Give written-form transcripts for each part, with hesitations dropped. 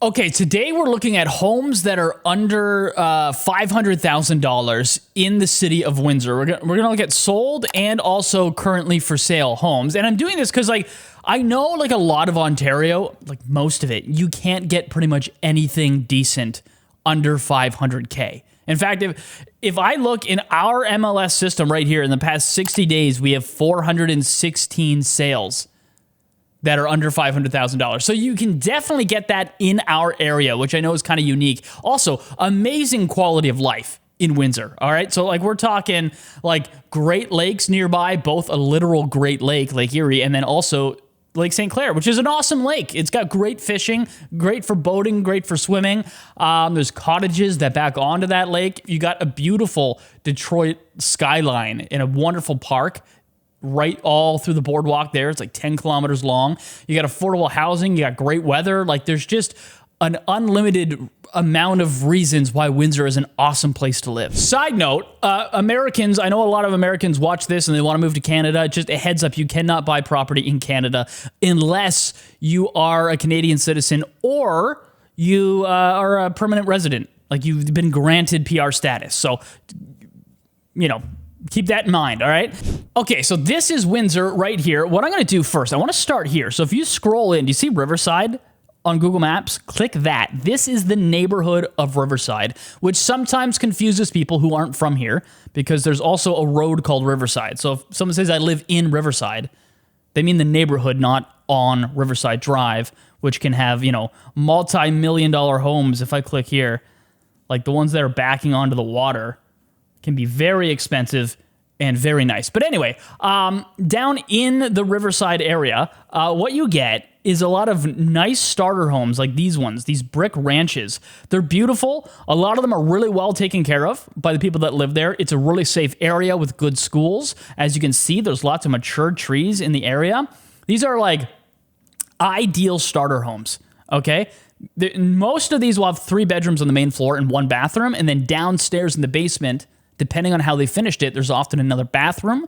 Okay, today we're looking at homes that are under $500,000 in the city of Windsor. We're gonna look at sold and also currently for sale homes. And I'm doing this because I know like a lot of Ontario, like most of it, you can't get pretty much anything decent under 500K. In fact, if I look in our MLS system right here, in the past 60 days, we have 416 sales that are under $500,000. So you can definitely get that in our area, which I know is kind of unique. Also, amazing quality of life in Windsor, all right? So like we're talking like Great Lakes nearby, both a literal Great Lake, Lake Erie, and then also Lake St. Clair, which is an awesome lake. It's got great fishing, great for boating, great for swimming. There's cottages that back onto that lake. You got a beautiful Detroit skyline in a wonderful park right all through the boardwalk there. It's like 10 kilometers long. You got affordable housing. You got great weather. Like there's just an unlimited amount of reasons why Windsor is an awesome place to live. Side note, Americans, I know a lot of Americans watch this and they want to move to Canada. Just a heads up, you cannot buy property in Canada unless you are a Canadian citizen or you are a permanent resident. Like you've been granted PR status. So, you know, keep that in mind, all right? Okay, so this is Windsor right here. What I'm going to do first, I want to start here. So if you scroll in, do you see Riverside on Google Maps? Click that. This is the neighborhood of Riverside, which sometimes confuses people who aren't from here because there's also a road called Riverside. So if someone says I live in Riverside, they mean the neighborhood, not on Riverside Drive, which can have, you know, multi-million-dollar homes. If I click here, like the ones that are backing onto the water, can be very expensive and very nice. But anyway, down in the Riverside area, what you get is a lot of nice starter homes like these ones, these brick ranches. They're beautiful. A lot of them are really well taken care of by the people that live there. It's a really safe area with good schools. As you can see, there's lots of mature trees in the area. These are like ideal starter homes, okay? Most of these will have 3 bedrooms on the main floor and 1 bathroom, and then downstairs in the basement, depending on how they finished it, there's often another bathroom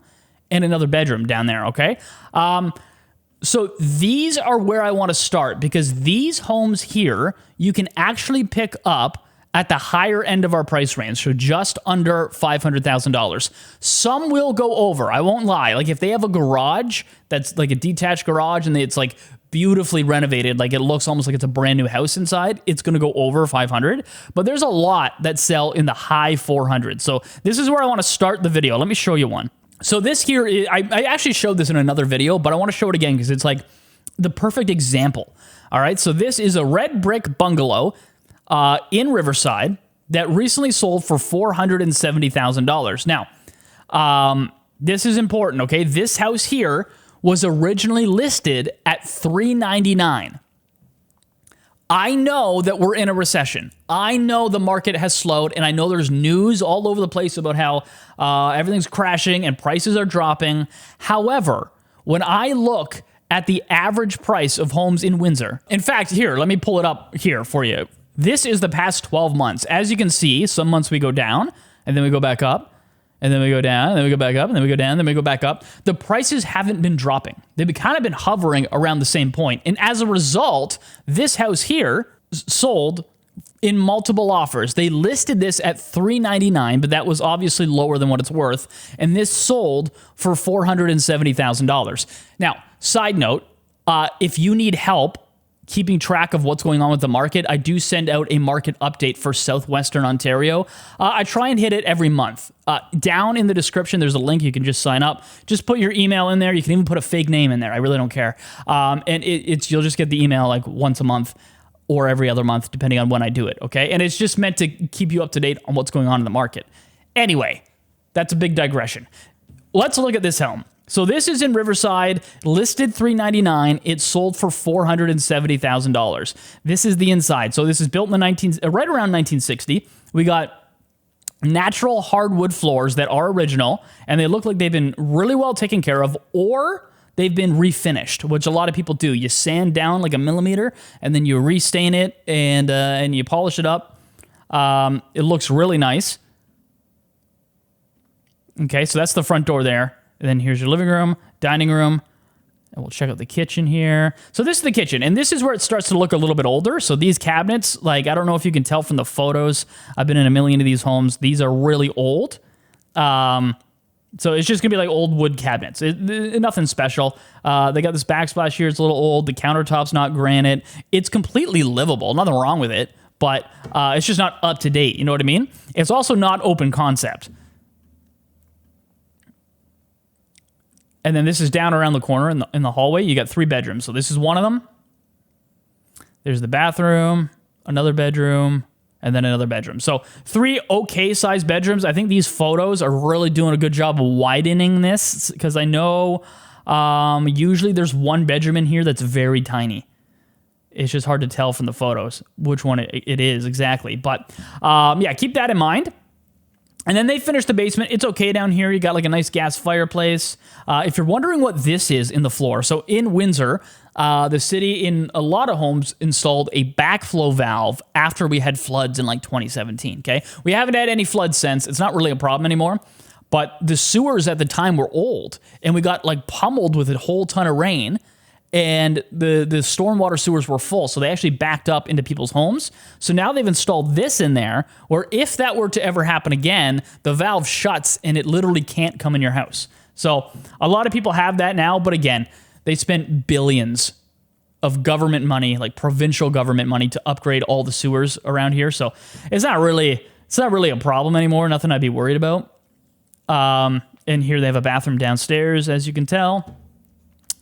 and another bedroom down there, okay? So these are where I want to start because these homes here, you can actually pick up at the higher end of our price range, so just under $500,000. Some will go over, I won't lie. Like if they have a garage that's like a detached garage and it's like beautifully renovated, like it looks almost like it's a brand new house inside, it's going to go over 500. But there's a lot that sell in the high 400s. So this is where I want to start the video. Let me show you one. So this here, I actually showed this in another video, but I want to show it again because it's like the perfect example. All right, so this is a red brick bungalow in Riverside that recently sold for $470,000. Now, this is important, okay? This house here was originally listed at $399. I know that we're in a recession. I know the market has slowed, and I know there's news all over the place about how everything's crashing and prices are dropping. However, when I look at the average price of homes in Windsor, in fact, here, let me pull it up here for you. This is the past 12 months. As you can see, some months we go down, and then we go back up, and then we go down, and then we go back up, and then we go down, and then we go back up. The prices haven't been dropping. They've kind of been hovering around the same point. And as a result, this house here sold in multiple offers. They listed this at $399, but that was obviously lower than what it's worth. And this sold for $470,000. Now, side note, if you need help keeping track of what's going on with the market, I do send out a market update for Southwestern Ontario. I try and hit it every month. Down in the description, there's a link. You can just sign up. Just put your email in there. You can even put a fake name in there. I really don't care. And you'll just get the email like once a month or every other month, depending on when I do it, okay? And it's just meant to keep you up to date on what's going on in the market. Anyway, that's a big digression. Let's look at this home. So this is in Riverside, listed $399. It sold for $470,000. This is the inside. So this is built in the right around 1960. We got natural hardwood floors that are original, and they look like they've been really well taken care of, or they've been refinished, which a lot of people do. You sand down like a millimeter, and then you restain it, and you polish it up. It looks really nice. Okay, so that's the front door there. And then here's your living room, dining room, And we'll check out the kitchen here. So this is the kitchen, and this is where it starts to look a little bit older. So these cabinets, like, I don't know if you can tell from the photos. I've been in a million of these homes. These are really old. So it's just going to be like old wood cabinets. Nothing special. They got this backsplash here. It's a little old. The countertop's not granite. It's completely livable. Nothing wrong with it, but it's just not up to date. You know what I mean? It's also not open concept. And then this is down around the corner in the hallway. You got 3 bedrooms. So this is one of them. There's the bathroom, another bedroom, and then another bedroom. So 3 okay-sized bedrooms. I think these photos are really doing a good job of widening this, because I know usually there's 1 bedroom in here that's very tiny. It's just hard to tell from the photos which one it is exactly. But yeah, keep that in mind. And then they finished the basement. It's okay down here. You got like a nice gas fireplace. If you're wondering what this is in the floor, so in Windsor, the city in a lot of homes installed a backflow valve after we had floods in like 2017, okay? We haven't had any floods since. It's not really a problem anymore. But the sewers at the time were old, and we got like pummeled with a whole ton of rain. And the stormwater sewers were full, so they actually backed up into people's homes. So now they've installed this in there, where if that were to ever happen again, the valve shuts and it literally can't come in your house. So a lot of people have that now, but again, they spent billions of government money, like provincial government money, to upgrade all the sewers around here. So it's not really a problem anymore. Nothing I'd be worried about. And here they have a bathroom downstairs, as you can tell.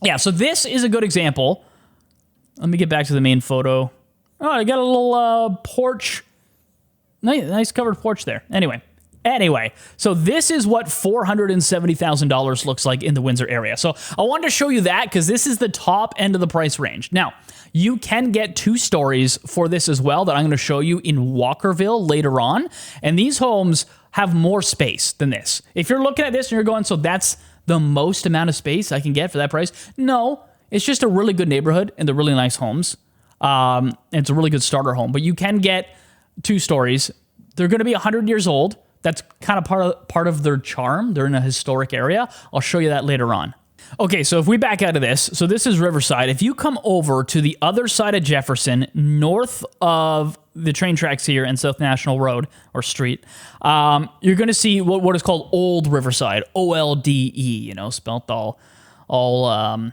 Yeah, so this is a good example. Let me get back to the main photo. Oh, I got a little porch. Nice covered porch there. Anyway, so this is what $470,000 looks like in the Windsor area. So I wanted to show you that because this is the top end of the price range. Now, you can get 2 stories for this as well that I'm going to show you in Walkerville later on. And these homes have more space than this. If you're looking at this and you're going, so that's the most amount of space I can get for that price? No, it's just a really good neighborhood and they're really nice homes. And it's a really good starter home, but you can get 2 stories. They're going to be 100 years old. That's kind of part of their charm. They're in a historic area. I'll show you that later on. Okay, so if we back out of this, so this is Riverside. If you come over to the other side of Jefferson, north of the train tracks here and South National Road or Street, you're going to see what is called Old Riverside, OLDE, spelt all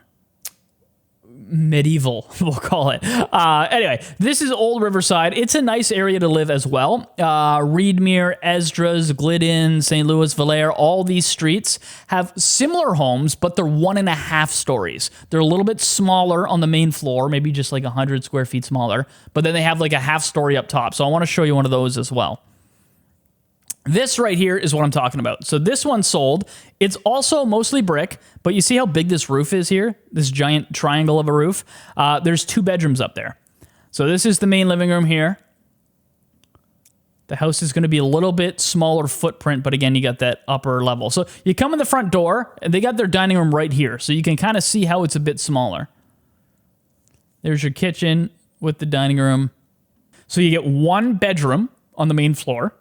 medieval, we'll call it. Anyway, this is Old Riverside. It's a nice area to live as well. Reedmere, Esdras, Glidden, St. Louis, Valere, all these streets have similar homes, but they're 1.5 stories. They're a little bit smaller on the main floor, maybe just like 100 square feet smaller, but then they have like a half story up top. So I want to show you one of those as well. This right here is what I'm talking about. So this one sold. It's also mostly brick, but you see how big this roof is here? This giant triangle of a roof. There's 2 bedrooms up there. So this is the main living room here. The house is going to be a little bit smaller footprint, but again, you got that upper level. So you come in the front door, and they got their dining room right here. So you can kind of see how it's a bit smaller. There's your kitchen with the dining room. So you get 1 bedroom on the main floor.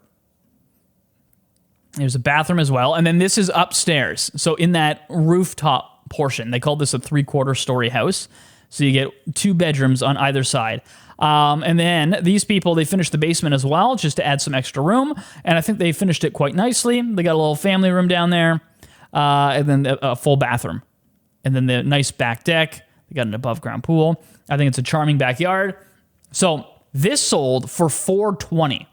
There's a bathroom as well. And then this is upstairs. So in that rooftop portion, they call this a 3/4 story house. So you get 2 bedrooms on either side. And then these people, they finished the basement as well, just to add some extra room. And I think they finished it quite nicely. They got a little family room down there. And then a full bathroom. And then the nice back deck. They got an above ground pool. I think it's a charming backyard. So this sold for $420,000.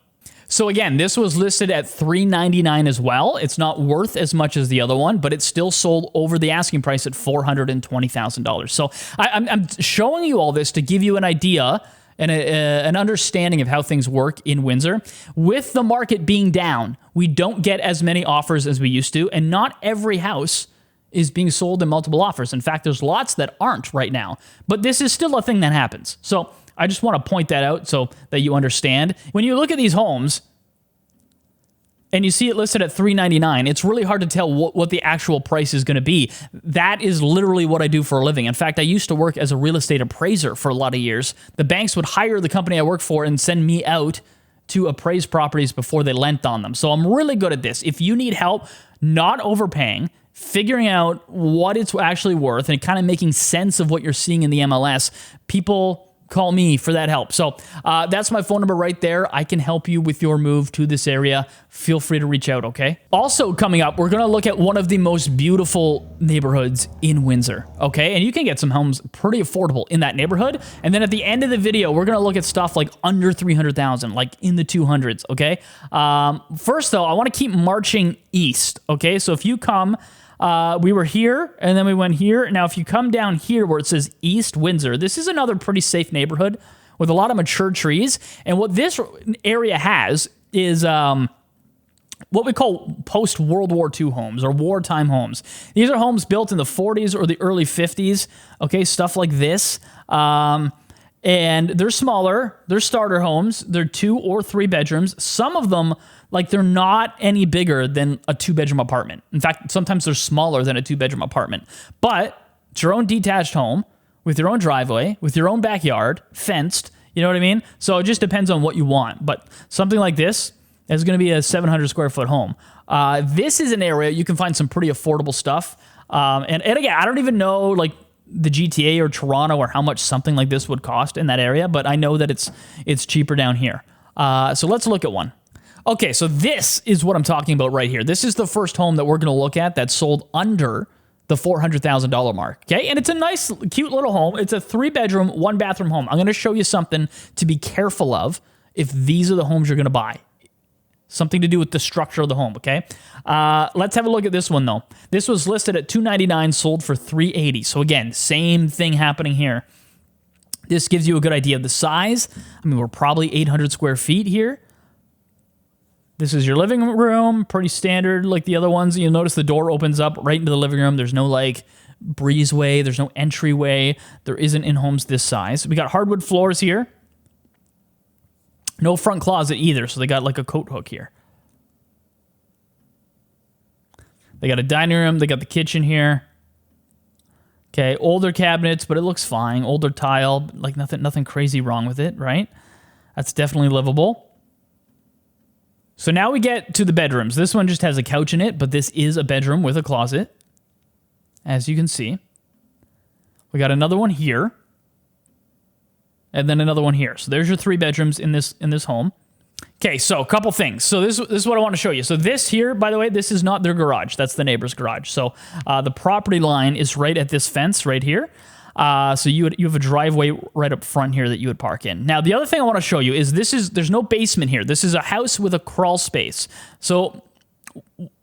So again, this was listed at $399,000 as well. It's not worth as much as the other one, but it still sold over the asking price at $420,000. So I'm showing you all this to give you an idea and an understanding of how things work in Windsor. With the market being down, we don't get as many offers as we used to, and not every house is being sold in multiple offers. In fact, there's lots that aren't right now, but this is still a thing that happens. So I just want to point that out so that you understand. When you look at these homes and you see it listed at $399,000, it's really hard to tell what the actual price is going to be. That is literally what I do for a living. In fact, I used to work as a real estate appraiser for a lot of years. The banks would hire the company I work for and send me out to appraise properties before they lent on them. So I'm really good at this. If you need help not overpaying, figuring out what it's actually worth and kind of making sense of what you're seeing in the MLS, people call me for that help. So that's my phone number right there. I can help you with your move to this area. Feel free to reach out, okay? Also coming up, we're going to look at one of the most beautiful neighborhoods in Windsor, okay? And you can get some homes pretty affordable in that neighborhood. And then at the end of the video, we're going to look at stuff like under 300,000, like in the 200s, okay? First though, I want to keep marching east, okay? So if you come, we were here, and then we went here. Now, if you come down here where it says East Windsor, this is another pretty safe neighborhood with a lot of mature trees. And what this area has is what we call post-World War II homes or wartime homes. These are homes built in the 40s or the early 50s, okay, stuff like this. And they're smaller. They're starter homes. They're 2 or 3 bedrooms. Some of them, like, they're not any bigger than a 2-bedroom apartment. In fact, sometimes they're smaller than a 2-bedroom apartment. But it's your own detached home with your own driveway, with your own backyard, fenced. You know what I mean? So it just depends on what you want. But something like this is going to be a 700 square foot home. This is an area you can find some pretty affordable stuff. And again, I don't even know, like, the GTA or Toronto or how much something like this would cost in that area, but I know that it's cheaper down here. So let's look at one. Okay, so this is what I'm talking about right here. This is the first home that we're going to look at that sold under the $400,000 mark, okay? And it's a nice, cute little home. It's a 3-bedroom, 1-bathroom home. I'm going to show you something to be careful of if these are the homes you're going to buy. Something to do with the structure of the home, okay? Let's have a look at this one, though. This was listed at $299, sold for $380. So again, same thing happening here. This gives you a good idea of the size. I mean, we're probably 800 square feet here. This is your living room, pretty standard like the other ones. You'll notice the door opens up right into the living room. There's no, like, breezeway. There's no entryway. There isn't in homes this size. We got hardwood floors here. No front closet either, so they got like a coat hook here. They got a dining room. They got the kitchen here. Okay, older cabinets, but it looks fine. Older tile, like nothing crazy wrong with it, right? That's definitely livable. So now we get to the bedrooms. This one just has a couch in it, but this is a bedroom with a closet, as you can see. We got another one here. And then another one here. So there's your 3 bedrooms in this home. Okay, so a couple things. So this is what I want to show you. So this here, by the way, this is not their garage. That's the neighbor's garage. So the property line is right at this fence right here. So you have a driveway right up front here that you would park in. Now, the other thing I want to show you is there's no basement here. This is a house with a crawl space. So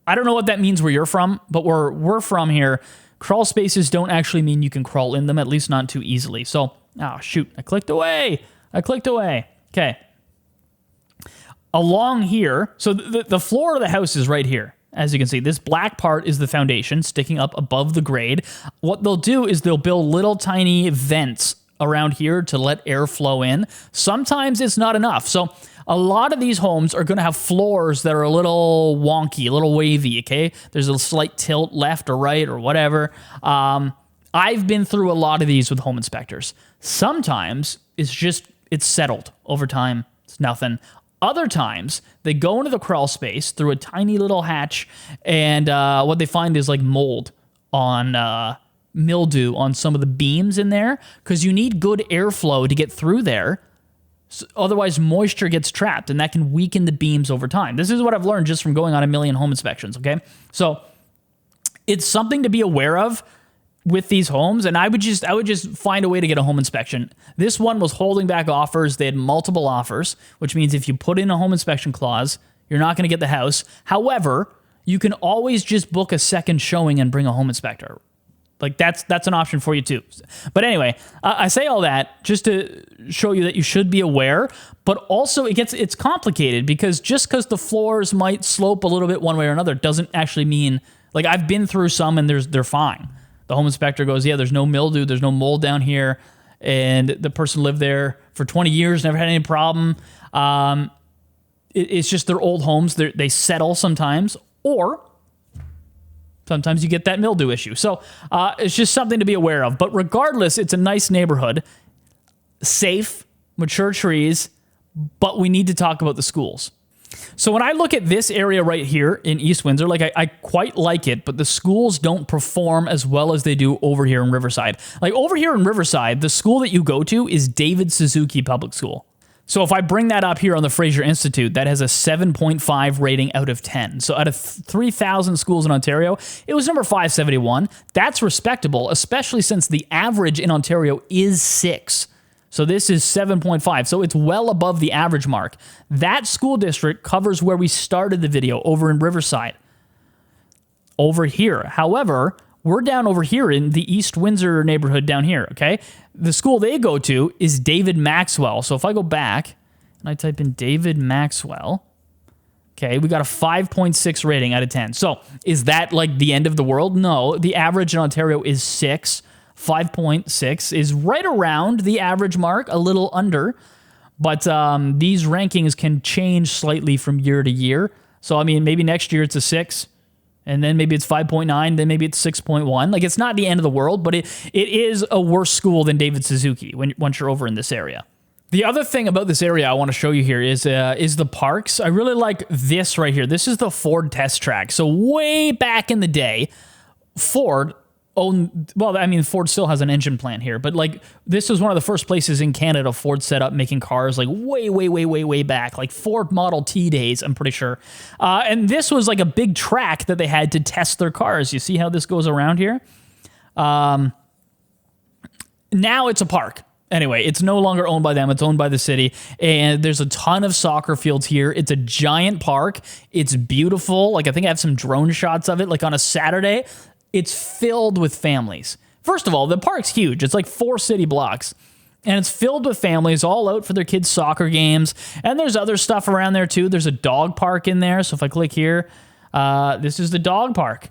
I don't know what that means where you're from, but where we're from here, crawl spaces don't actually mean you can crawl in them, at least not too easily. So, oh, shoot, I clicked away. Okay. Along here, so the floor of the house is right here. As you can see, this black part is the foundation sticking up above the grade. What they'll do is they'll build little tiny vents around here to let air flow in. Sometimes it's not enough. So a lot of these homes are going to have floors that are a little wonky, a little wavy, okay? There's a slight tilt left or right or whatever. I've been through a lot of these with home inspectors. Sometimes it's settled over time. It's nothing. Other times, they go into the crawl space through a tiny little hatch, and what they find is like mold on mildew on some of the beams in there, because you need good airflow to get through there. So otherwise, moisture gets trapped, and that can weaken the beams over time. This is what I've learned just from going on a million home inspections, okay? So it's something to be aware of with these homes, and I would just find a way to get a home inspection. This one was holding back offers. They had multiple offers, which means if you put in a home inspection clause, you're not going to get the house. However, you can always just book a second showing and bring a home inspector. Like that's an option for you too. But anyway, I say all that just to show you that you should be aware, but also it's complicated because just because the floors might slope a little bit one way or another doesn't actually mean, like, I've been through some and they're fine. The home inspector goes, yeah, there's no mildew, there's no mold down here, and the person lived there for 20 years, never had any problem. It's just their old homes. They settle sometimes, or sometimes you get that mildew issue. So it's just something to be aware of. But regardless, it's a nice neighborhood, safe, mature trees, but we need to talk about the schools. So when I look at this area right here in East Windsor, like I quite like it, but the schools don't perform as well as they do over here in Riverside. Like over here in Riverside, the school that you go to is David Suzuki Public School. So if I bring that up here on the Fraser Institute, that has a 7.5 rating out of 10. So out of 3,000 schools in Ontario, it was number 571. That's respectable, especially since the average in Ontario is 6. So this is 7.5. So it's well above the average mark. That school district covers where we started the video, over in Riverside. Over here. However, we're down over here in the East Windsor neighborhood down here, okay? The school they go to is David Maxwell. So if I go back and I type in David Maxwell, okay, we got a 5.6 rating out of 10. So is that like the end of the world? No, the average in Ontario is 6. 5.6 is right around the average mark, a little under. But these rankings can change slightly from year to year. So, I mean, maybe next year it's a 6. And then maybe it's 5.9, then maybe it's 6.1. Like, it's not the end of the world, but it is a worse school than David Suzuki once you're over in this area. The other thing about this area I want to show you here is the parks. I really like this right here. This is the Ford test track. So way back in the day, Ford owned, well, I mean, Ford still has an engine plant here, but like this was one of the first places in Canada Ford set up making cars, like way back, like Ford Model T days, I'm pretty sure. And this was like a big track that they had to test their cars. You see how this goes around here? Now it's a park. Anyway, it's no longer owned by them. It's owned by the city. And there's a ton of soccer fields here. It's a giant park. It's beautiful. Like, I think I have some drone shots of it, like on a Saturday. It's filled with families. First of all, the park's huge. It's like 4 city blocks. And it's filled with families all out for their kids' soccer games. And there's other stuff around there too. There's a dog park in there. So if I click here, this is the dog park.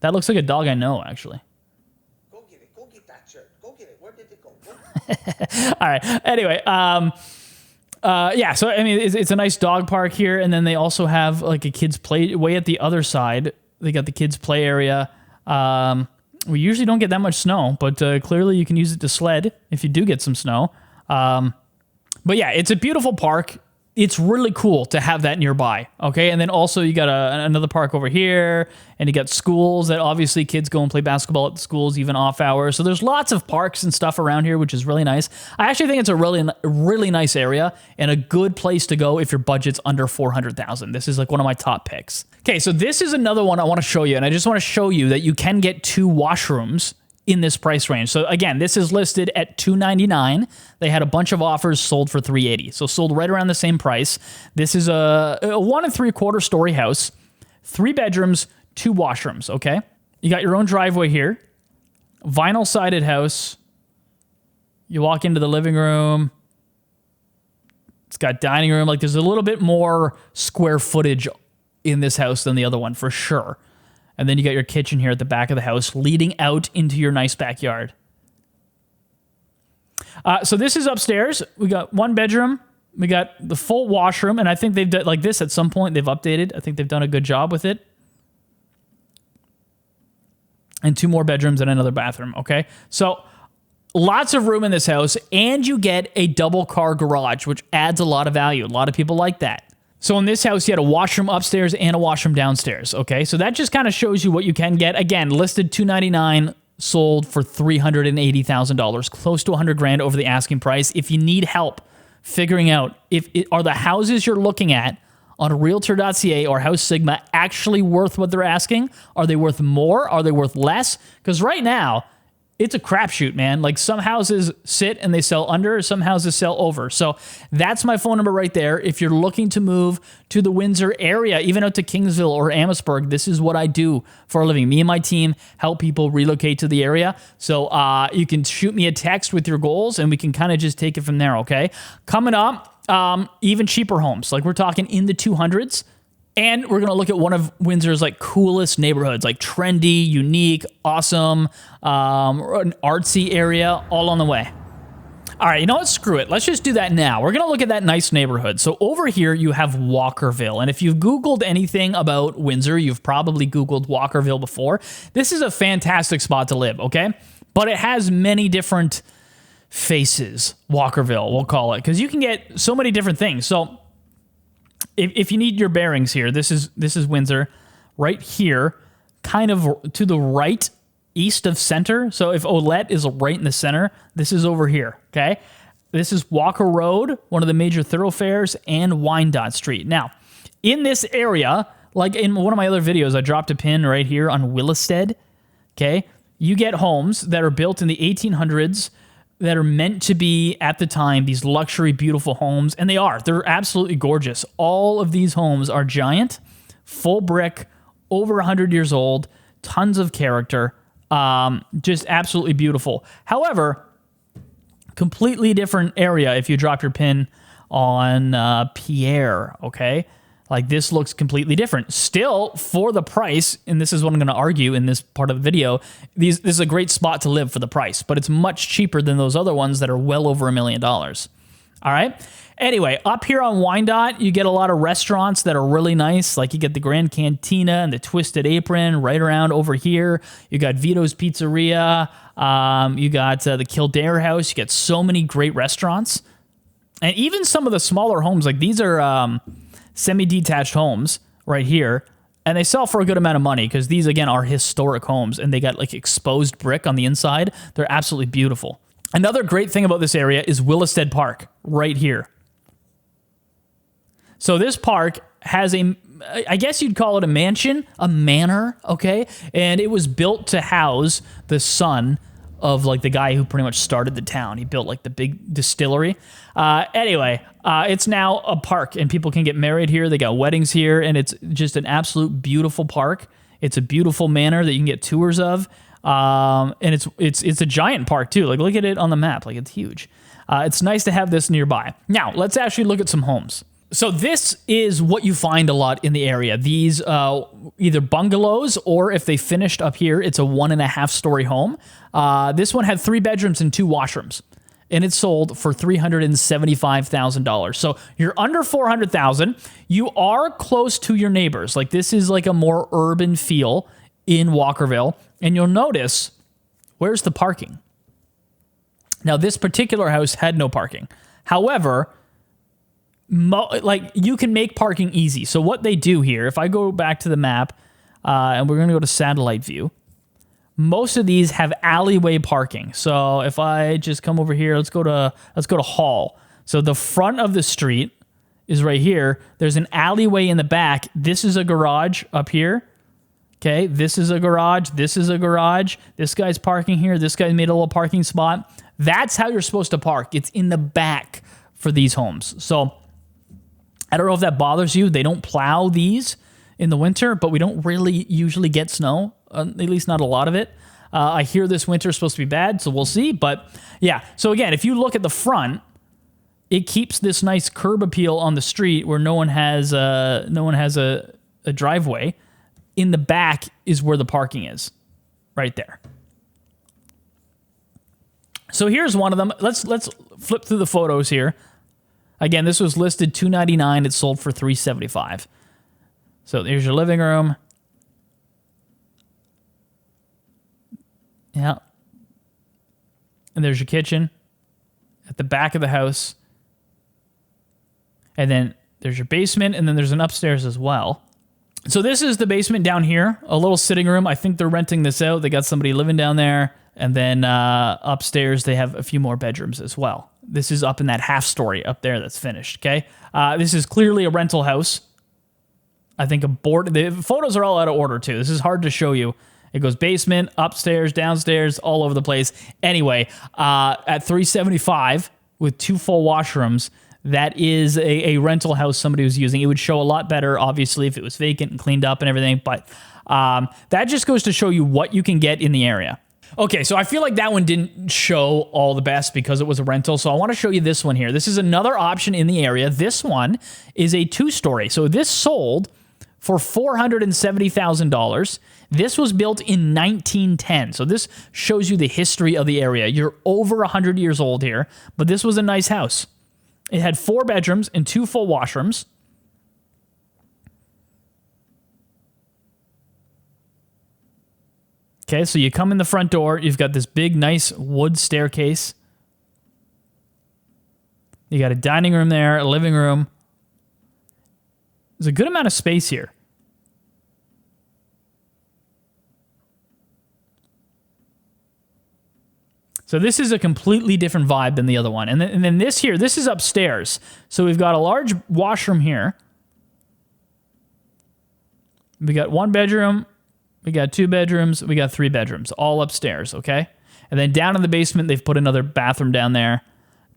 That looks like a dog I know, actually. Go get it. Go get that shirt. Go get it. Where did it go? All right. Anyway, yeah, so I mean, it's a nice dog park here. And then they also have like a kids' play way at the other side. They got the kids' play area. We usually don't get that much snow, but clearly you can use it to sled if you do get some snow. But yeah, it's a beautiful park. It's really cool to have that nearby, okay? And then also you got another park over here, and you got schools that obviously kids go and play basketball at the schools, even off hours. So there's lots of parks and stuff around here, which is really nice. I actually think it's a really nice area and a good place to go if your budget's under $400,000. This is like one of my top picks. Okay, so this is another one I want to show you, and I just want to show you that you can get 2 washrooms in this price range. So again, this is listed at $299. They had a bunch of offers, sold for $380. So sold right around the same price. This is a 1 3/4 story house, 3 bedrooms, 2 washrooms, okay? You got your own driveway here, vinyl sided house. You walk into the living room. It's got dining room. Like, there's a little bit more square footage in this house than the other one, for sure. And then you got your kitchen here at the back of the house, leading out into your nice backyard. So this is upstairs. We got 1 bedroom. We got the full washroom, and I think they've done like this at some point. They've updated. I think they've done a good job with it. And 2 more bedrooms and another bathroom, okay? So lots of room in this house, and you get a double car garage, which adds a lot of value. A lot of people like that. So in this house, you had a washroom upstairs and a washroom downstairs, okay? So that just kind of shows you what you can get. Again, listed $299, sold for $380,000, close to $100,000 over the asking price. If you need help figuring out are the houses you're looking at on Realtor.ca or House Sigma actually worth what they're asking? Are they worth more? Are they worth less? Because right now, it's a crapshoot, man. Like, some houses sit and they sell under, some houses sell over. So that's my phone number right there. If you're looking to move to the Windsor area, even out to Kingsville or Amherstburg, this is what I do for a living. Me and my team help people relocate to the area. So you can shoot me a text with your goals, and we can kind of just take it from there, okay? Coming up, even cheaper homes. Like, we're talking in the 200s. And we're going to look at one of Windsor's like coolest neighborhoods, like trendy, unique, awesome, an artsy area, all on the way. All right, you know what? Screw it. Let's just do that now. We're going to look at that nice neighborhood. So over here, you have Walkerville. And if you've Googled anything about Windsor, you've probably Googled Walkerville before. This is a fantastic spot to live, okay? But it has many different faces, Walkerville, we'll call it, because you can get so many different things. So if you need your bearings here, this is Windsor, right here, kind of to the right, east of center. So if Olette is right in the center, this is over here. Okay, this is Walker Road, one of the major thoroughfares, and Wyandotte Street. Now, in this area, like in one of my other videos, I dropped a pin right here on Willisted. Okay, you get homes that are built in the 1800s that are meant to be, at the time, these luxury, beautiful homes. And they are. They're absolutely gorgeous. All of these homes are giant, full brick, over 100 years old, tons of character, just absolutely beautiful. However, completely different area if you drop your pin on Pierre, okay? Like, this looks completely different. Still, for the price, and this is what I'm going to argue in this part of the video, this is a great spot to live for the price, but it's much cheaper than those other ones that are well over $1 million. All right? Anyway, up here on Wyandotte, you get a lot of restaurants that are really nice. Like, you get the Grand Cantina and the Twisted Apron right around over here. You got Vito's Pizzeria. You got the Kildare House. You get so many great restaurants. And even some of the smaller homes, like these are... semi-detached homes right here, and they sell for a good amount of money because these, again, are historic homes, and they got like exposed brick on the inside. They're absolutely beautiful. Another great thing about this area is Willisted Park right here. So this park has I guess you'd call it a mansion, a manor, okay? And it was built to house the son of like the guy who pretty much started the town. He built like the big distillery. Anyway, it's now a park and people can get married here. They got weddings here, and it's just an absolute beautiful park. It's a beautiful manor that you can get tours of. And it's a giant park too. Like, look at it on the map. Like, it's huge. It's nice to have this nearby. Now, let's actually look at some homes. So this is what you find a lot in the area. These either bungalows, or if they finished up here, it's a 1.5-story home. This one had 3 bedrooms and 2 washrooms, and it sold for $375,000. So you're under $400,000. You are close to your neighbors. Like, this is like a more urban feel in Walkerville, and you'll notice, where's the parking? Now, this particular house had no parking. However, like, you can make parking easy. So what they do here, if I go back to the map, and we're going to go to satellite view, most of these have alleyway parking. So if I just come over here, let's go to Hall. So the front of the street is right here. There's an alleyway in the back. This is a garage up here. Okay, this is a garage. This is a garage. This guy's parking here. This guy made a little parking spot. That's how you're supposed to park. It's in the back for these homes. So I don't know if that bothers you. They don't plow these in the winter, but we don't really usually get snow, at least not a lot of it. I hear this winter is supposed to be bad, so we'll see. But yeah, so again, if you look at the front, it keeps this nice curb appeal on the street where no one has a driveway. In the back is where the parking is, right there. So here's one of them. Let's flip through the photos here. Again, this was listed $299. It sold for $375. So there's your living room. Yeah. And there's your kitchen at the back of the house. And then there's your basement, and then there's an upstairs as well. So this is the basement down here, a little sitting room. I think they're renting this out. They got somebody living down there. And then upstairs, they have a few more bedrooms as well. This is up in that half story up there that's finished, okay? This is clearly a rental house. I think the photos are all out of order, too. This is hard to show you. It goes basement, upstairs, downstairs, all over the place. Anyway, at $375 with 2 full washrooms, that is a rental house somebody was using. It would show a lot better, obviously, if it was vacant and cleaned up and everything. But that just goes to show you what you can get in the area. Okay, so I feel like that one didn't show all the best because it was a rental, so I want to show you this one here. This is another option in the area. This one is a 2-story. So this sold for $470,000. This was built in 1910, so this shows you the history of the area. You're over 100 years old here, but this was a nice house. It had 4 bedrooms and 2 full washrooms. Okay, so you come in the front door. You've got this big, nice wood staircase. You got a dining room there, a living room. There's a good amount of space here. So this is a completely different vibe than the other one. And then this here, this is upstairs. So we've got a large washroom here. We got 1 bedroom, we got 2 bedrooms, we got 3 bedrooms, all upstairs, okay? And then down in the basement, they've put another bathroom down there,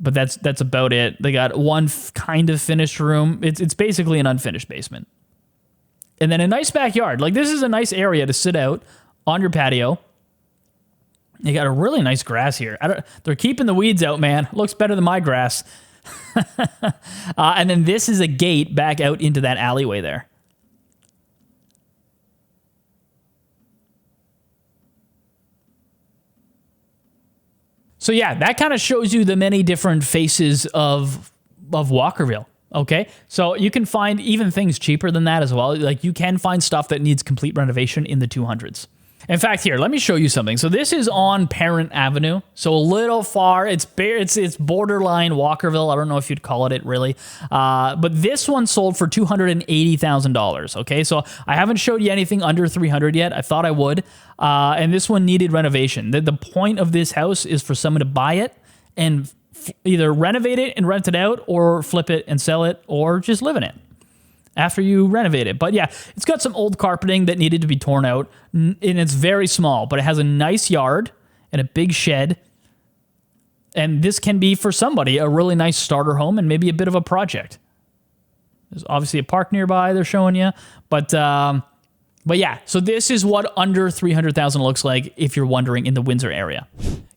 but that's about it. They got one kind of finished room. It's basically an unfinished basement. And then a nice backyard. Like, this is a nice area to sit out on your patio. You got a really nice grass here. They're keeping the weeds out, man. Looks better than my grass. And then this is a gate back out into that alleyway there. So yeah, that kind of shows you the many different faces of Walkerville. Okay, so you can find even things cheaper than that as well. Like, you can find stuff that needs complete renovation in the 200s. In fact, here, let me show you something. So this is on Parent Avenue, so a little far. It's borderline Walkerville. I don't know if you'd call it really. But this one sold for $280,000, okay? So I haven't showed you anything under 300 yet. I thought I would. And this one needed renovation. The point of this house is for someone to buy it and either renovate it and rent it out, or flip it and sell it, or just live in it after you renovate it. But yeah, it's got some old carpeting that needed to be torn out, and it's very small, but it has a nice yard and a big shed. And this can be, for somebody, a really nice starter home and maybe a bit of a project. There's obviously a park nearby they're showing you, but yeah, so this is what under 300,000 looks like if you're wondering in the Windsor area.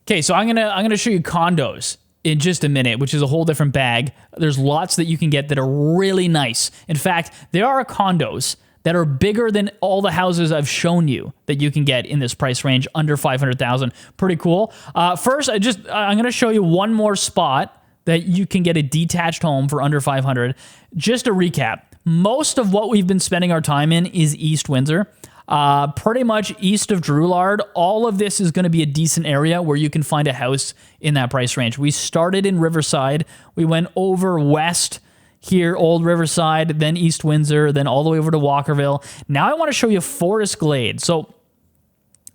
Okay, so I'm gonna show you condos in just a minute, which is a whole different bag. There's lots that you can get that are really nice. In fact, there are condos that are bigger than all the houses I've shown you that you can get in this price range under 500,000. Pretty cool. First, I'm going to show you one more spot that you can get a detached home for under 500. Just a recap. Most of what we've been spending our time in is East Windsor. Pretty much east of Drouillard. All of this is going to be a decent area where you can find a house in that price range. We started in Riverside. We went over west here, Old Riverside, then East Windsor, then all the way over to Walkerville. Now I want to show you Forest Glade. So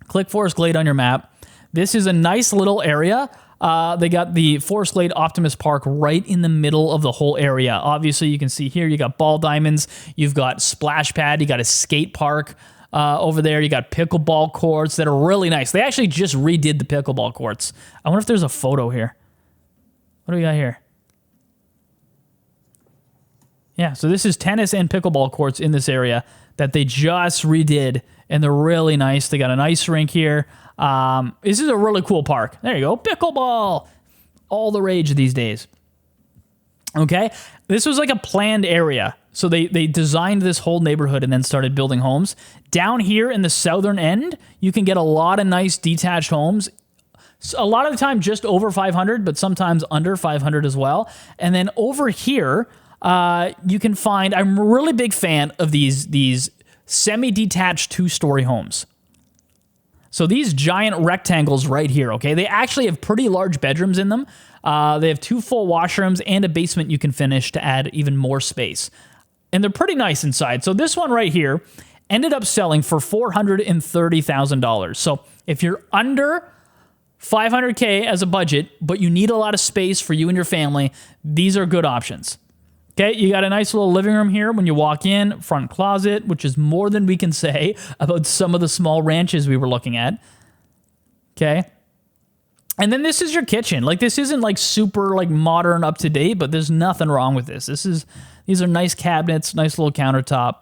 click Forest Glade on your map. This is a nice little area. They got the Forest Glade Optimus Park right in the middle of the whole area. Obviously, you can see here, you got ball diamonds, you've got splash pad, you got a skate park. Over there, you got pickleball courts that are really nice. They actually just redid the pickleball courts. I wonder if there's a photo here. What do we got here? Yeah, so this is tennis and pickleball courts in this area that they just redid, and they're really nice. They got an ice rink here. This is a really cool park. There you go, pickleball. All the rage these days. Okay, this was like a planned area. So they designed this whole neighborhood and then started building homes. Down here in the southern end, you can get a lot of nice detached homes. A lot of the time just over 500, but sometimes under 500 as well. And then over here, you can find, I'm a really big fan of these semi-detached 2-story homes. So these giant rectangles right here, okay, they actually have pretty large bedrooms in them. They have 2 full washrooms and a basement you can finish to add even more space. And they're pretty nice inside. So this one right here ended up selling for $430,000. So if you're under 500K as a budget, but you need a lot of space for you and your family, these are good options. Okay, you got a nice little living room here when you walk in, front closet, which is more than we can say about some of the small ranches we were looking at. Okay. And then this is your kitchen. Like, this isn't like super like modern up to date, but there's nothing wrong with this. These are nice cabinets, nice little countertop.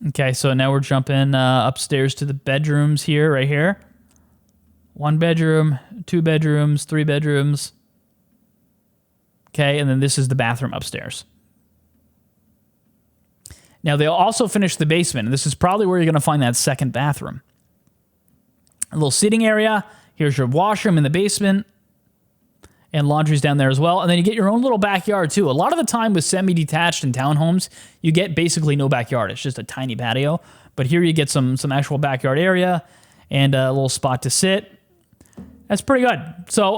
Okay, so now we're jumping upstairs to the bedrooms here, right here. 1 bedroom, 2 bedrooms, 3 bedrooms. Okay, and then this is the bathroom upstairs. Now, they'll also finish the basement, and this is probably where you're going to find that second bathroom. A little seating area. Here's your washroom in the basement. And laundry's down there as well. And then you get your own little backyard, too. A lot of the time with semi-detached and townhomes, you get basically no backyard. It's just a tiny patio. But here you get some actual backyard area and a little spot to sit. That's pretty good. So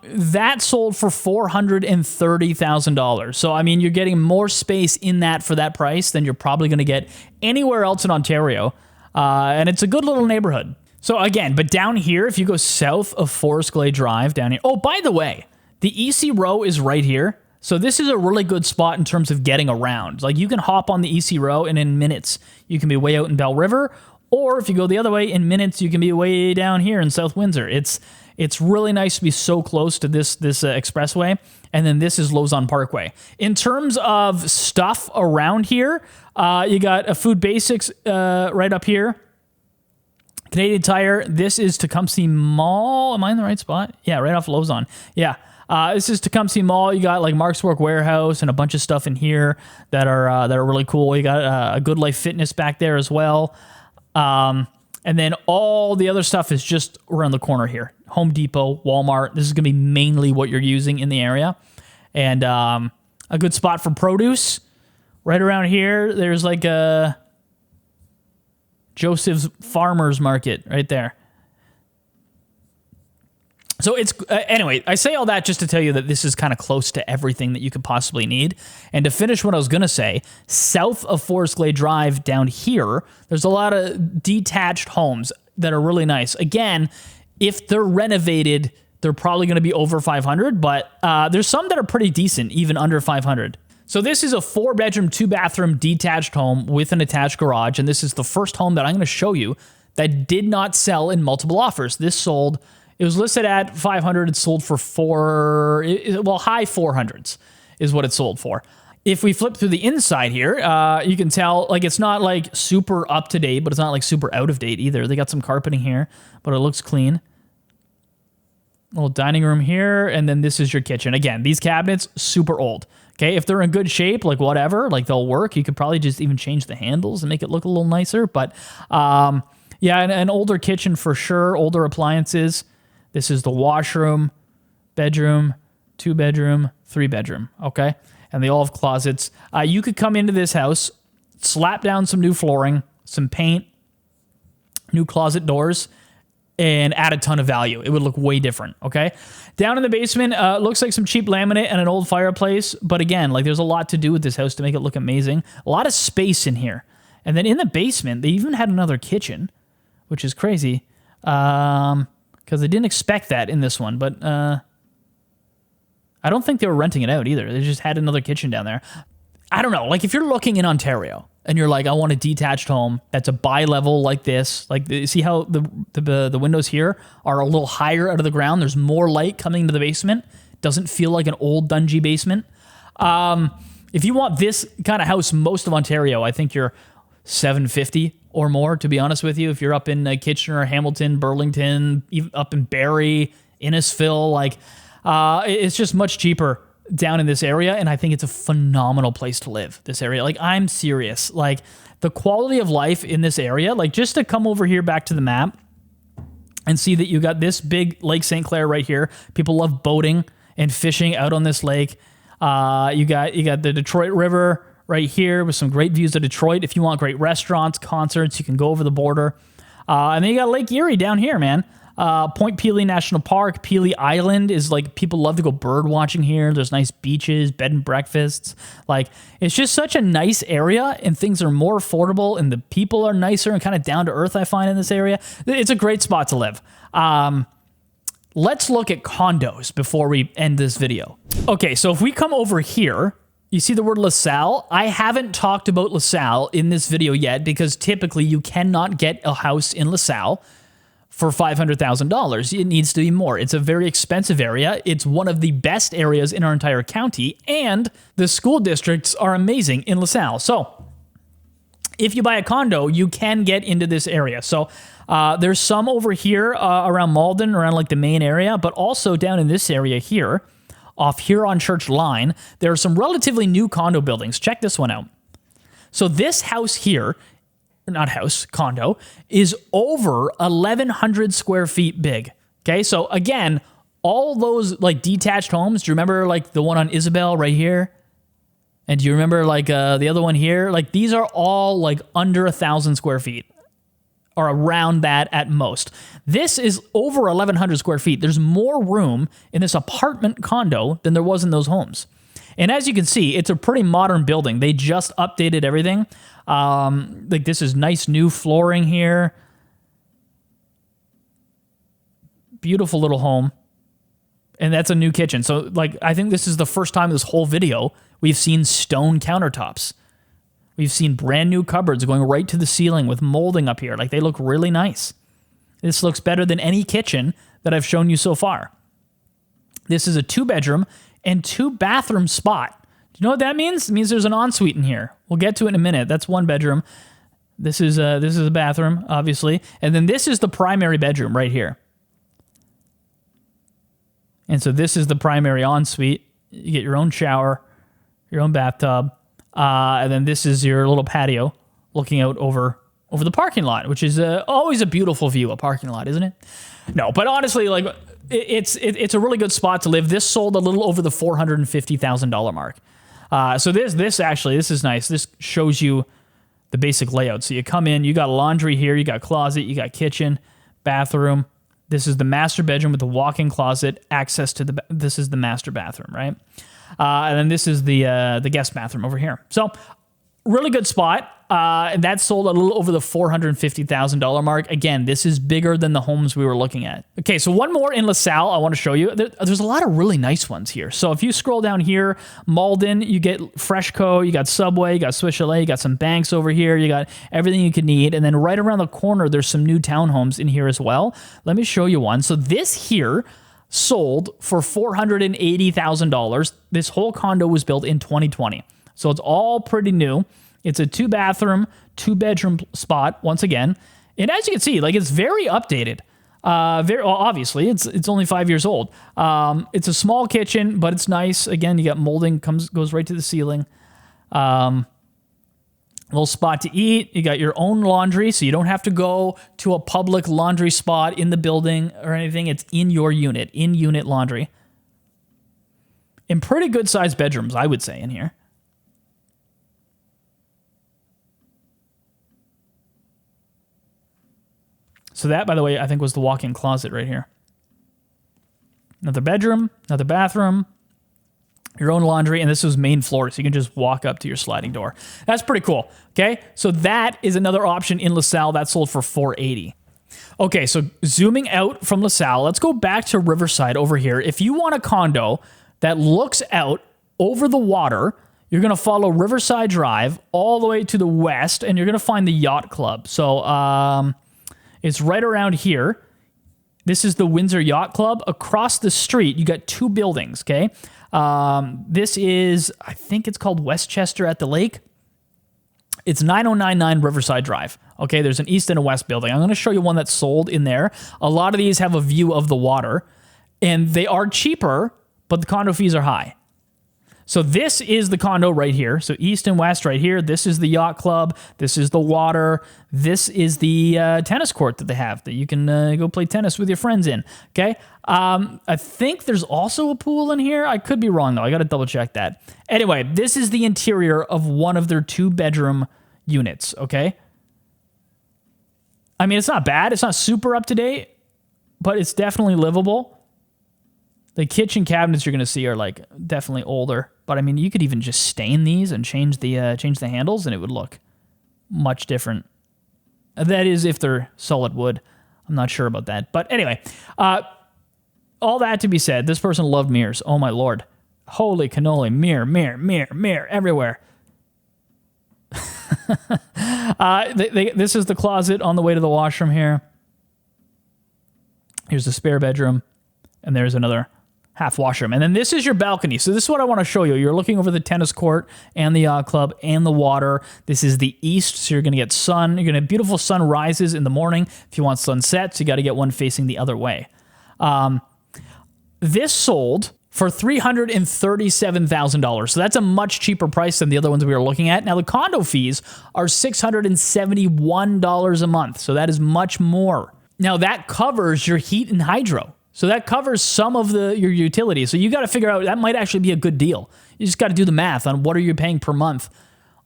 that sold for $430,000. So, I mean, you're getting more space in that for that price than you're probably going to get anywhere else in Ontario. And it's a good little neighborhood. So again, but down here, if you go south of Forest Glade Drive down here. Oh, by the way, the EC Row is right here. So this is a really good spot in terms of getting around. Like you can hop on the EC Row and in minutes, you can be way out in Belle River. Or if you go the other way, in minutes, you can be way down here in South Windsor. It's really nice to be so close to this expressway. And then this is Lausanne Parkway. In terms of stuff around here, you got a Food Basics right up here. Canadian Tire. This is Tecumseh Mall. Am I in the right spot? Yeah, right off Lausanne. Yeah. This is Tecumseh Mall. You got like Mark's Work Warehouse and a bunch of stuff in here that are really cool. You got a Good Life Fitness back there as well. And then all the other stuff is just around the corner here. Home Depot, Walmart. This is going to be mainly what you're using in the area. And a good spot for produce. Right around here, there's like a Joseph's Farmers Market right there. So it's, anyway, I say all that just to tell you that this is kind of close to everything that you could possibly need. And to finish what I was going to say, south of Forest Glade Drive down here, there's a lot of detached homes that are really nice. Again, if they're renovated, they're probably going to be over 500, but there's some that are pretty decent, even under 500. So this is a 4-bedroom, 2-bathroom detached home with an attached garage. And this is the first home that I'm going to show you that did not sell in multiple offers. This sold... It was listed at 500. It sold for high 400s is what it sold for. If we flip through the inside here, you can tell like it's not like super up to date, but it's not like super out of date either. They got some carpeting here, but it looks clean. Little dining room here, and then this is your kitchen. Again, these cabinets super old. Okay, if they're in good shape, like whatever, like they'll work. You could probably just even change the handles and make it look a little nicer. But yeah, an older kitchen for sure. Older appliances. This is the washroom, bedroom, 2-bedroom, 3-bedroom, okay? And they all have closets. You could come into this house, slap down some new flooring, some paint, new closet doors, and add a ton of value. It would look way different, okay? Down in the basement, looks like some cheap laminate and an old fireplace. But again, like there's a lot to do with this house to make it look amazing. A lot of space in here. And then in the basement, they even had another kitchen, which is crazy. Because they didn't expect that in this one, but I don't think they were renting it out either. They just had another kitchen down there. I don't know. Like if you're looking in Ontario and you're like, I want a detached home that's a bi-level like this. Like see how the windows here are a little higher out of the ground. There's more light coming into the basement. Doesn't feel like an old dungy basement. If you want this kind of house, most of Ontario, I think you're $750 or more, to be honest with you. If you're up in Kitchener, Hamilton, Burlington, even up in Barrie, Innisfil, like it's just much cheaper down in this area. And I think it's a phenomenal place to live, this area. Like I'm serious. Like the quality of life in this area, like just to come over here back to the map and see that you got this big Lake St. Clair right here. People love boating and fishing out on this lake. You got the Detroit River right here with some great views of Detroit. If you want great restaurants, concerts, you can go over the border. And then you got Lake Erie down here, man. Point Pelee National Park, Pelee Island is like, people love to go bird watching here. There's nice beaches, bed and breakfasts. Like, it's just such a nice area and things are more affordable and the people are nicer and kind of down to earth, I find, in this area. It's a great spot to live. Let's look at condos before we end this video. Okay, so if we come over here, you see the word LaSalle? I haven't talked about LaSalle in this video yet because typically you cannot get a house in LaSalle for $500,000. It needs to be more. It's a very expensive area. It's one of the best areas in our entire county, and the school districts are amazing in LaSalle. So if you buy a condo, you can get into this area. So there's some over here around Malden, around like the main area, but also down in this area here, off Huron Church Line, there are some relatively new condo buildings. Check this one out. So this house here, condo, is over 1,100 square feet big. Okay, so again, all those like detached homes, do you remember like the one on Isabel right here? And do you remember like the other one here? Like these are all like under 1,000 square feet. or around that at most. This is over 1,100 square feet. There's more room in this apartment condo than there was in those homes. And as you can see, it's a pretty modern building. They just updated everything. Like this is nice new flooring here. Beautiful little home. And that's a new kitchen. So like, I think this is the first time in this whole video we've seen stone countertops. We've seen brand new cupboards going right to the ceiling with molding up here. Like they look really nice. This looks better than any kitchen that I've shown you so far. This is a 2-bedroom and 2-bathroom spot. Do you know what that means? It means there's an ensuite in here. We'll get to it in a minute. That's 1 bedroom. This is a bathroom, obviously. And then this is the primary bedroom right here. And so this is the primary ensuite. You get your own shower, your own bathtub. And then this is your little patio looking out over the parking lot, which is always a beautiful view, a parking lot, isn't it? No, but honestly, like it's a really good spot to live. This sold a little over the $450,000 mark. So this is nice. This shows you the basic layout. So you come in, you got laundry here, you got closet, you got kitchen, bathroom. This is the master bedroom with the walk-in closet, access to this is the master bathroom, right? And then this is the guest bathroom over here. So really good spot. And that sold a little over the $450,000 mark. Again, this is bigger than the homes we were looking at. Okay, so one more in LaSalle I want to show you. There's a lot of really nice ones here. So if you scroll down here, Malden, you get Freshco, you got Subway, you got Swiss Chalet, you got some banks over here, you got everything you could need. And then right around the corner, there's some new townhomes in here as well. Let me show you one. So this here sold for $480,000. This whole condo was built in 2020. So it's all pretty new. It's a 2-bathroom, 2-bedroom spot, once again. And as you can see, like it's very updated. Obviously, it's only 5 years old. It's a small kitchen, but it's nice. Again, you got molding, goes right to the ceiling. Little spot to eat. You got your own laundry, so you don't have to go to a public laundry spot in the building or anything. It's in your unit, in-unit laundry. And pretty good-sized bedrooms, I would say, in here. So that, by the way, I think was the walk-in closet right here. Another bedroom, another bathroom, your own laundry, and this was main floor, so you can just walk up to your sliding door. That's pretty cool, okay? So that is another option in LaSalle that sold for $480,000. Okay, so zooming out from LaSalle, let's go back to Riverside over here. If you want a condo that looks out over the water, you're going to follow Riverside Drive all the way to the west, and you're going to find the Yacht Club. So, it's right around here. This is the Windsor Yacht Club. Across the street, you got 2 buildings, okay? This is, I think it's called Westchester at the Lake. It's 9099 Riverside Drive. Okay, there's an east and a west building. I'm going to show you one that's sold in there. A lot of these have a view of the water, and they are cheaper, but the condo fees are high. So this is the condo right here. So east and west right here. This is the yacht club. This is the water. This is the tennis court that they have that you can go play tennis with your friends in. Okay. I think there's also a pool in here. I could be wrong though. I got to double check that. Anyway, this is the interior of one of their 2-bedroom units. Okay. I mean, it's not bad. It's not super up to date, but it's definitely livable. The kitchen cabinets you're going to see are like definitely older, but I mean, you could even just stain these and change the handles, and it would look much different. That is, if they're solid wood. I'm not sure about that, but anyway, all that to be said, this person loved mirrors. Oh my lord, holy cannoli! Mirror everywhere. This is the closet on the way to the washroom here. Here's the spare bedroom, and there's another half washroom. And then this is your balcony. So this is what I want to show you. You're looking over the tennis court and the yacht club and the water. This is the east, so you're going to get sun. You're going to have beautiful sunrises in the morning. If you want sunsets, you got to get one facing the other way. This sold for $337,000. So that's a much cheaper price than the other ones we were looking at. Now, the condo fees are $671 a month. So that is much more. Now, that covers your heat and hydro. So that covers some of your utilities. So you got to figure out, that might actually be a good deal. You just got to do the math on what are you paying per month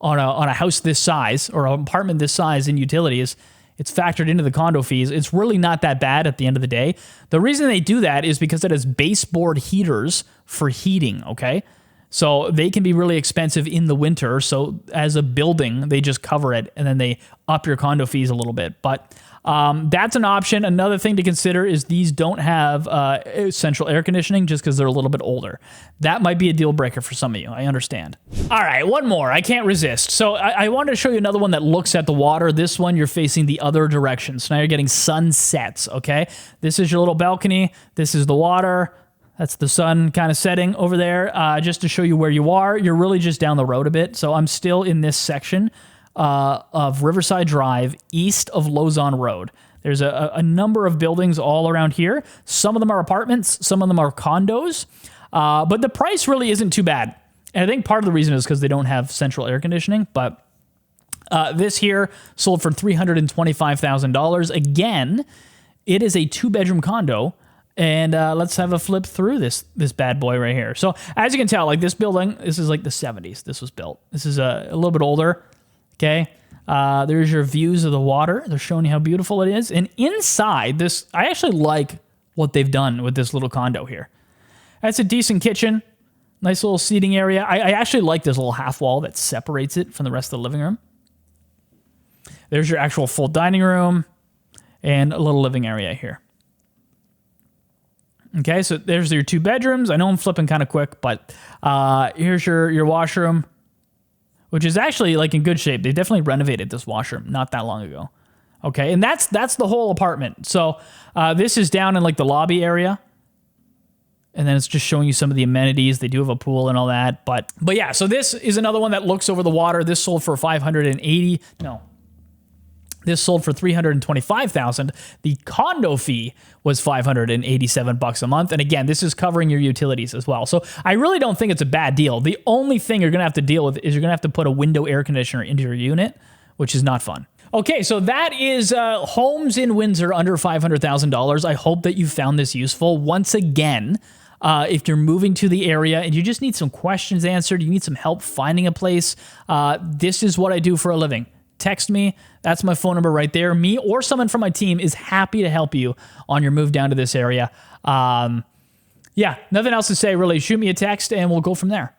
on a house this size or an apartment this size in utilities. It's factored into the condo fees. It's really not that bad at the end of the day. The reason they do that is because it has baseboard heaters for heating, okay? So they can be really expensive in the winter. So as a building, they just cover it and then they up your condo fees a little bit. But that's an option. Another thing to consider is these don't have central air conditioning just because they're a little bit older. That might be a deal breaker for some of you. I understand. All right, one more. I can't resist. So I wanted to show you another one that looks at the water. This one, you're facing the other direction. So now you're getting sunsets, okay? This is your little balcony. This is the water. That's the sun kind of setting over there. Just to show you where you are, you're really just down the road a bit. So I'm still in this section of Riverside Drive, east of Lozon Road. There's a number of buildings all around here. Some of them are apartments, some of them are condos, but the price really isn't too bad. And I think part of the reason is because they don't have central air conditioning, but this here sold for $325,000. Again, it is a 2-bedroom condo. And let's have a flip through this bad boy right here. So as you can tell, like this building, this is like the 70s. This was built. This is a little bit older. Okay. There's your views of the water. They're showing you how beautiful it is. And inside this, I actually like what they've done with this little condo here. That's a decent kitchen. Nice little seating area. I actually like this little half wall that separates it from the rest of the living room. There's your actual full dining room and a little living area here. Okay, so there's your 2 bedrooms. I know I'm flipping kind of quick, but here's your washroom, which is actually like in good shape. They definitely renovated this washroom not that long ago. Okay, and that's the whole apartment. So this is down in like the lobby area. And then it's just showing you some of the amenities. They do have a pool and all that. But yeah, so this is another one that looks over the water. This sold for This sold for $325,000. The condo fee was $587 a month. And again, this is covering your utilities as well. So I really don't think it's a bad deal. The only thing you're going to have to deal with is you're going to have to put a window air conditioner into your unit, which is not fun. Okay, so that is homes in Windsor under $500,000. I hope that you found this useful. Once again, if you're moving to the area and you just need some questions answered, you need some help finding a place, this is what I do for a living. Text me. That's my phone number right there. Me or someone from my team is happy to help you on your move down to this area. Yeah, nothing else to say, really. Shoot me a text and we'll go from there.